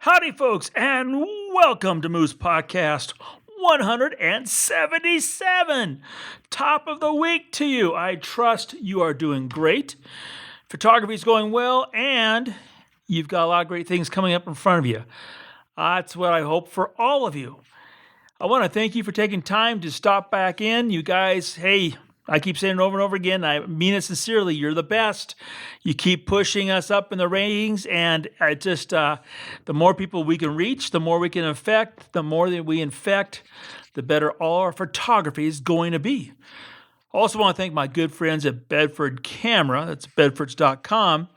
Howdy, folks, and welcome to Moose Podcast 177. Top of the week to you. I trust you are doing great. Photography is going well, and you've got a lot of great things coming up in front of you. That's what I hope for all of you. I want to thank you for taking time to stop back in. You guys, hey, I keep saying it over and over again. I mean it sincerely. You're the best. You keep pushing us up in the ratings, and the more people we can reach, the more we can affect, the more that we infect, the better all our photography is going to be. Also want to thank my good friends at Bedford Camera, that's bedfords.com,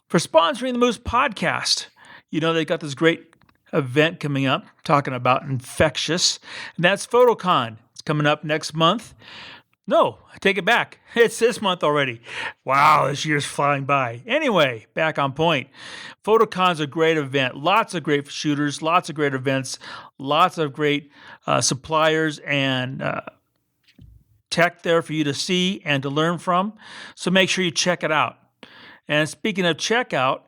for sponsoring the Moose Podcast. You know, they got this great event coming up talking about infectious, and that's PhotoCon. It's coming up next month. No, I take it back. It's this month already. Wow, this year's flying by. Anyway, back on point. PhotoCon's a great event. Lots of great shooters, lots of great events, lots of great suppliers and tech there for you to see and to learn from. So make sure you check it out. And speaking of checkout,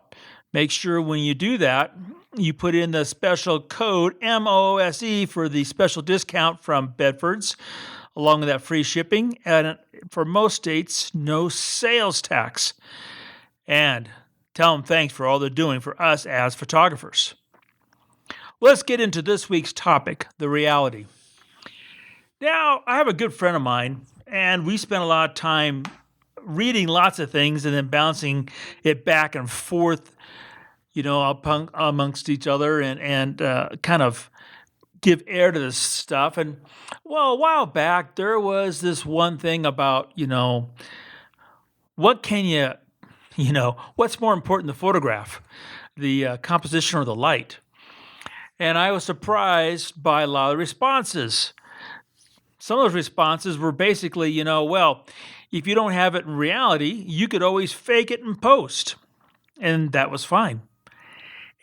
make sure when you do that, you put in the special code MOOSE for the special discount from Bedford's, along with that free shipping, and for most states, no sales tax. And tell them thanks for all they're doing for us as photographers. Let's get into this week's topic, the reality. Now, I have a good friend of mine, and we spent a lot of time reading lots of things and then bouncing it back and forth, you know, amongst each other and kind of give air to this stuff. And well, a while back, there was this one thing about, what's more important, the photograph, the composition or the light? And I was surprised by a lot of the responses. Some of those responses were basically, if you don't have it in reality, you could always fake it in post. And that was fine.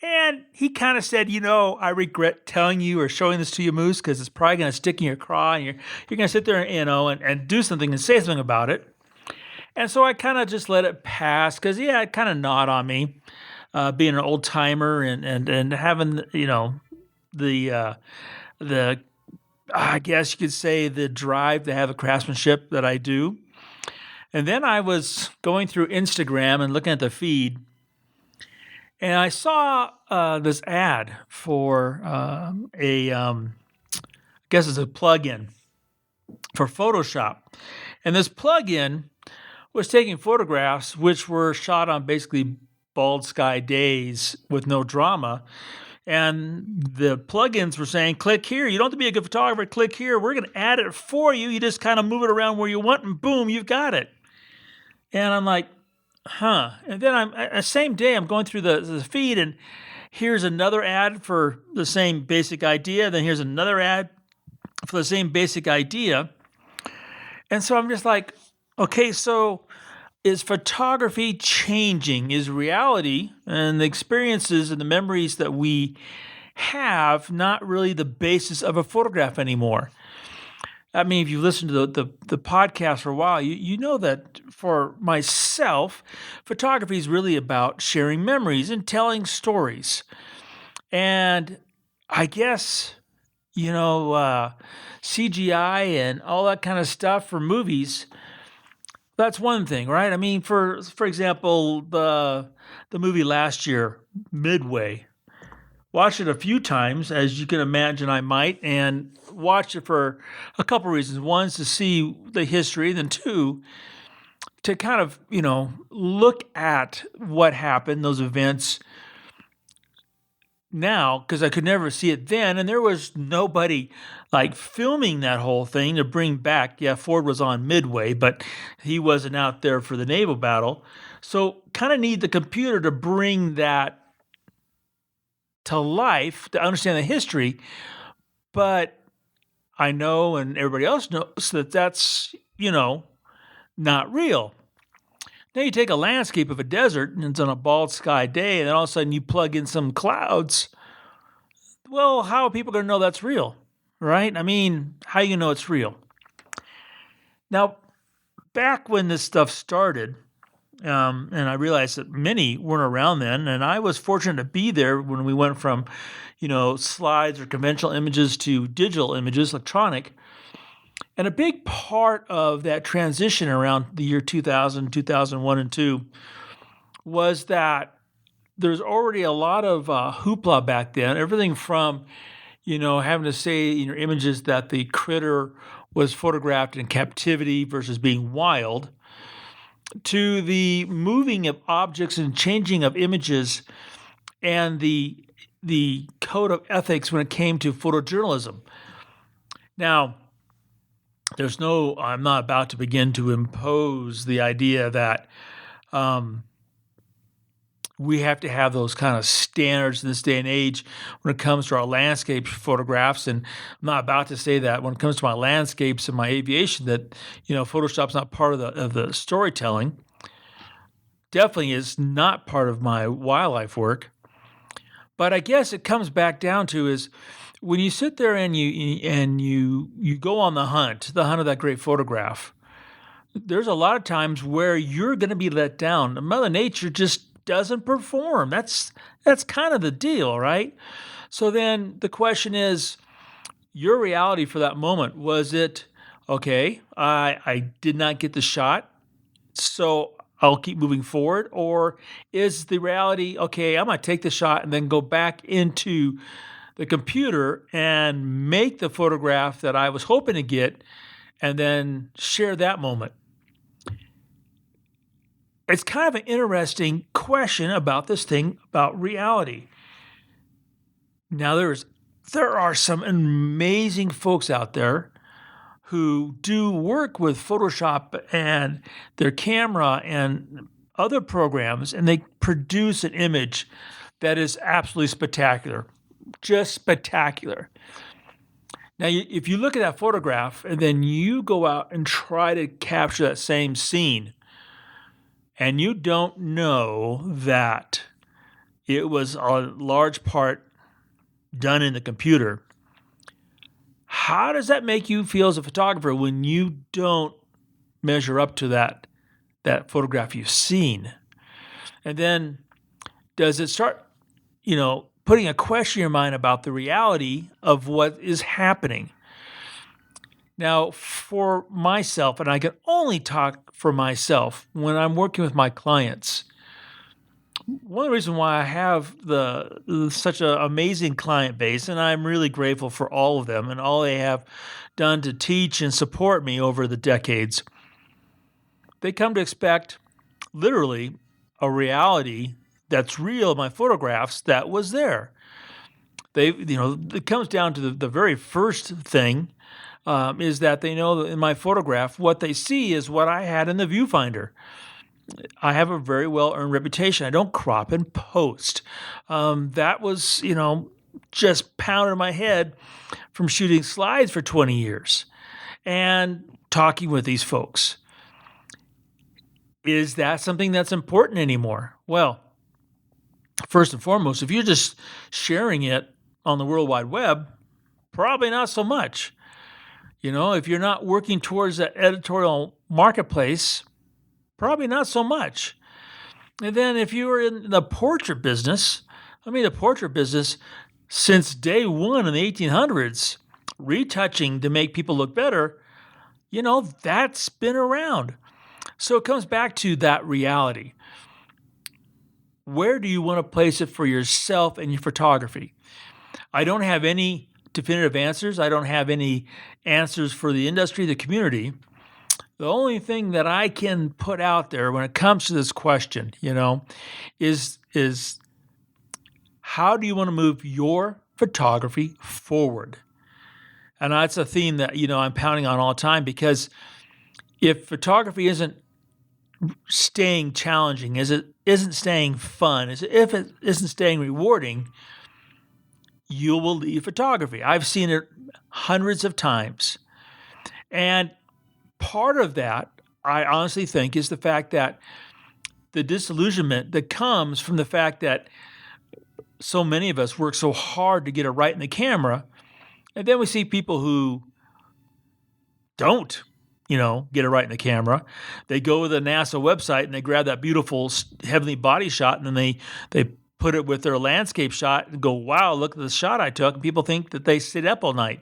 And he kind of said, I regret telling you or showing this to you, Moose, because it's probably going to stick in your craw, and you're going to sit there, and do something and say something about it. And so I kind of just let it pass because, it kind of gnawed on me, being an old timer and having, the I guess you could say the drive to have the craftsmanship that I do. And then I was going through Instagram and looking at the feed. And I saw this ad for I guess it's a plug-in for Photoshop. And this plug-in was taking photographs which were shot on basically bald sky days with no drama. And the plugins were saying, click here. You don't have to be a good photographer. Click here. We're going to add it for you. You just kind of move it around where you want, and boom, you've got it. And I'm like, huh. And then the same day I'm going through the feed, and here's another ad for the same basic idea. Then here's another ad for the same basic idea. And so I'm just like, okay, so is photography changing? Is reality and the experiences and the memories that we have not really the basis of a photograph anymore? I mean, if you listen to the podcast for a while, you know that for myself, photography is really about sharing memories and telling stories. And I guess, CGI and all that kind of stuff for movies, that's one thing, right? I mean, for example, the movie last year, Midway. Watched it a few times, as you can imagine I might, and watched it for a couple reasons. One is to see the history, then two, to kind of, look at what happened, those events now, because I could never see it then, and there was nobody like filming that whole thing to bring back. Yeah, Ford was on Midway, but he wasn't out there for the naval battle. So kind of need the computer to bring that to life, to understand the history, but I know, and everybody else knows, that that's, not real. Now you take a landscape of a desert, and it's on a bald sky day, and then all of a sudden you plug in some clouds. Well, how are people going to know that's real, right? I mean, how are you going to know it's real? Now, back when this stuff started, And I realized that many weren't around then, and I was fortunate to be there when we went from, slides or conventional images to digital images, electronic. And a big part of that transition around the year 2000, 2001, and 2 was that there's already a lot of hoopla back then. Everything from, having to say in your images that the critter was photographed in captivity versus being wild, to the moving of objects and changing of images, and the code of ethics when it came to photojournalism. Now, I'm not about to begin to impose the idea that we have to have those kind of standards in this day and age when it comes to our landscape photographs. And I'm not about to say that when it comes to my landscapes and my aviation that, Photoshop's not part of the storytelling. Definitely is not part of my wildlife work. But I guess it comes back down to is when you sit there and you go on the hunt of that great photograph, there's a lot of times where you're going to be let down. Mother Nature just doesn't perform. That's kind of the deal, right? So then the question is, your reality for that moment, was it, okay, I did not get the shot, so I'll keep moving forward? Or is the reality, okay, I'm going to take the shot and then go back into the computer and make the photograph that I was hoping to get and then share that moment? It's kind of an interesting question about this thing about reality. Now, there are some amazing folks out there who do work with Photoshop and their camera and other programs, and they produce an image that is absolutely spectacular, just spectacular. Now, if you look at that photograph and then you go out and try to capture that same scene, and you don't know that it was a large part done in the computer, how does that make you feel as a photographer when you don't measure up to that photograph you've seen? And then does it start, putting a question in your mind about the reality of what is happening? Now, for myself, and I can only talk for myself when I'm working with my clients, one of the reasons why I have such an amazing client base, and I'm really grateful for all of them and all they have done to teach and support me over the decades, they come to expect literally a reality that's real in my photographs that was there. It comes down to the very first thing, is that they know that in my photograph, what they see is what I had in the viewfinder. I have a very well-earned reputation. I don't crop and post. That was, just pounded in my head from shooting slides for 20 years and talking with these folks. Is that something that's important anymore? Well, first and foremost, if you're just sharing it on the World Wide Web, probably not so much. If you're not working towards that editorial marketplace, probably not so much. And then if you were in the portrait business, the portrait business since day one in the 1800s, retouching to make people look better, that's been around. So it comes back to that reality. Where do you want to place it for yourself and your photography? I don't have any definitive answers. I don't have any answers for the industry, the community. The only thing that I can put out there when it comes to this question, is how do you want to move your photography forward? And that's a theme that, I'm pounding on all the time, because if photography isn't staying challenging, if it isn't staying fun, if it isn't staying rewarding, you will leave photography. I've seen it hundreds of times. And part of that, I honestly think, is the fact that the disillusionment that comes from the fact that so many of us work so hard to get it right in the camera, and then we see people who don't. get it right in the camera. They go to the NASA website and they grab that beautiful heavenly body shot, and then they put it with their landscape shot and go, wow, look at the shot I took. And people think that they stayed up all night.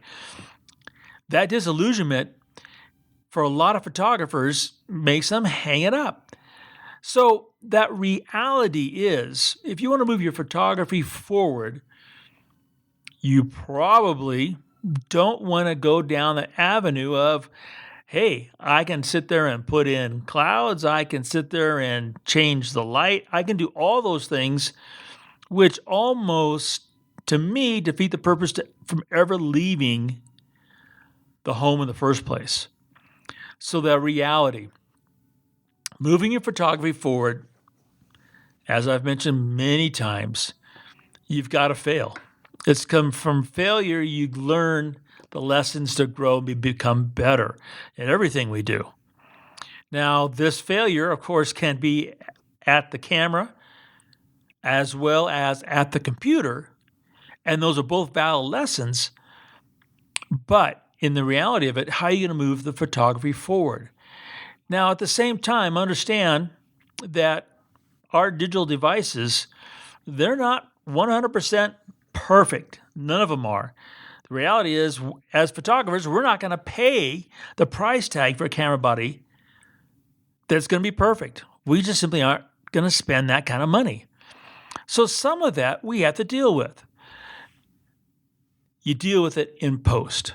That disillusionment for a lot of photographers makes them hang it up. So that reality is, if you want to move your photography forward, you probably don't want to go down the avenue of, hey, I can sit there and put in clouds. I can sit there and change the light. I can do all those things, which almost, to me, defeat the purpose from ever leaving the home in the first place. So the reality, moving your photography forward, as I've mentioned many times, you've got to fail. It's come from failure, you learn the lessons to grow and become better in everything we do. Now, this failure, of course, can be at the camera as well as at the computer, and those are both valid lessons. But in the reality of it, how are you going to move the photography forward? Now, at the same time, understand that our digital devices, they're not 100% perfect. None of them are. The reality is, as photographers, we're not going to pay the price tag for a camera body that's going to be perfect. We just simply aren't going to spend that kind of money. So some of that we have to deal with. You deal with it in post.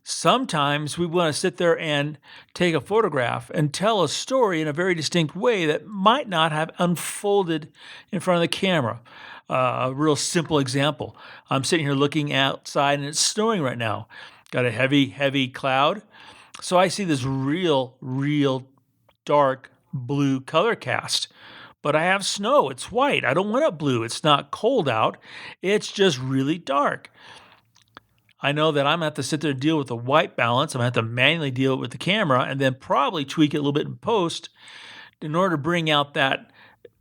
Sometimes we want to sit there and take a photograph and tell a story in a very distinct way that might not have unfolded in front of the camera. A real simple example. I'm sitting here looking outside and it's snowing right now. Got a heavy, heavy cloud. So I see this real dark blue color cast. But I have snow. It's white. I don't want it blue. It's not cold out. It's just really dark. I know that I'm going to have to sit there and deal with the white balance. I'm going to have to manually deal with the camera and then probably tweak it a little bit in post in order to bring out that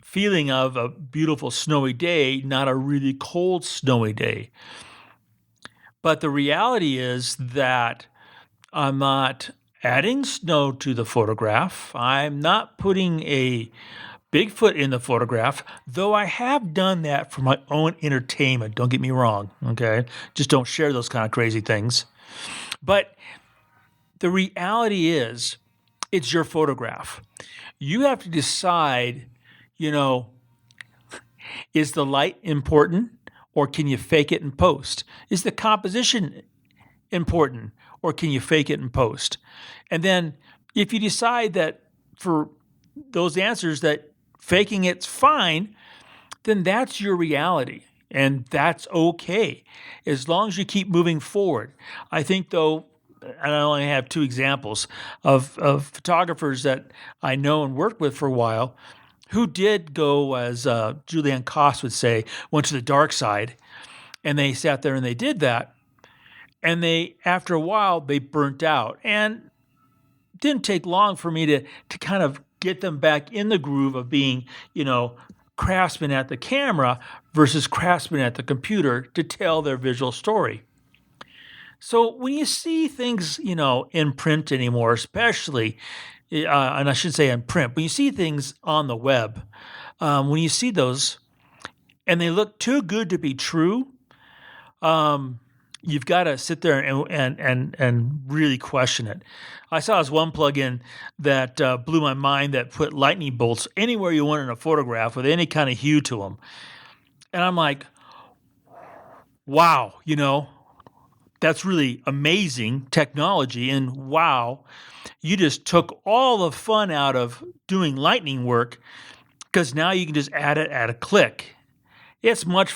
feeling of a beautiful snowy day, not a really cold snowy day. But the reality is that I'm not adding snow to the photograph. I'm not putting a Bigfoot in the photograph, though I have done that for my own entertainment. Don't get me wrong, okay? Just don't share those kind of crazy things. But the reality is, it's your photograph. You have to decide, is the light important or can you fake it in post? Is the composition important or can you fake it in post? And then if you decide that for those answers that faking it's fine, then that's your reality. And that's okay, as long as you keep moving forward. I think, though, and I only have two examples of photographers that I know and worked with for a while who did go, as Julianne Koss would say, went to the dark side. And they sat there and they did that. And after a while, they burnt out. And it didn't take long for me to kind of get them back in the groove of being, craftsmen at the camera versus craftsmen at the computer to tell their visual story. So when you see things, in print anymore, especially, and I should say in print, when you see things on the web, when you see those and they look too good to be true, you've got to sit there and really question it. I saw this one plugin that blew my mind that put lightning bolts anywhere you want in a photograph with any kind of hue to them. And I'm like, wow, that's really amazing technology. And wow, you just took all the fun out of doing lightning work because now you can just add it at a click. It's much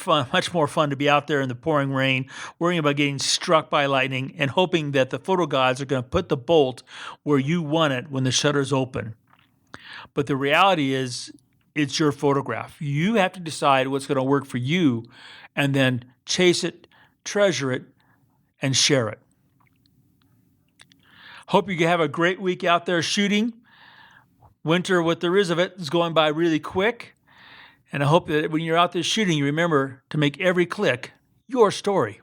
more fun to be out there in the pouring rain, worrying about getting struck by lightning and hoping that the photo gods are going to put the bolt where you want it when the shutter's open. But the reality is, it's your photograph. You have to decide what's going to work for you and then chase it, treasure it, and share it. Hope you have a great week out there shooting. Winter, what there is of it, is going by really quick. And I hope that when you're out there shooting, you remember to make every click your story.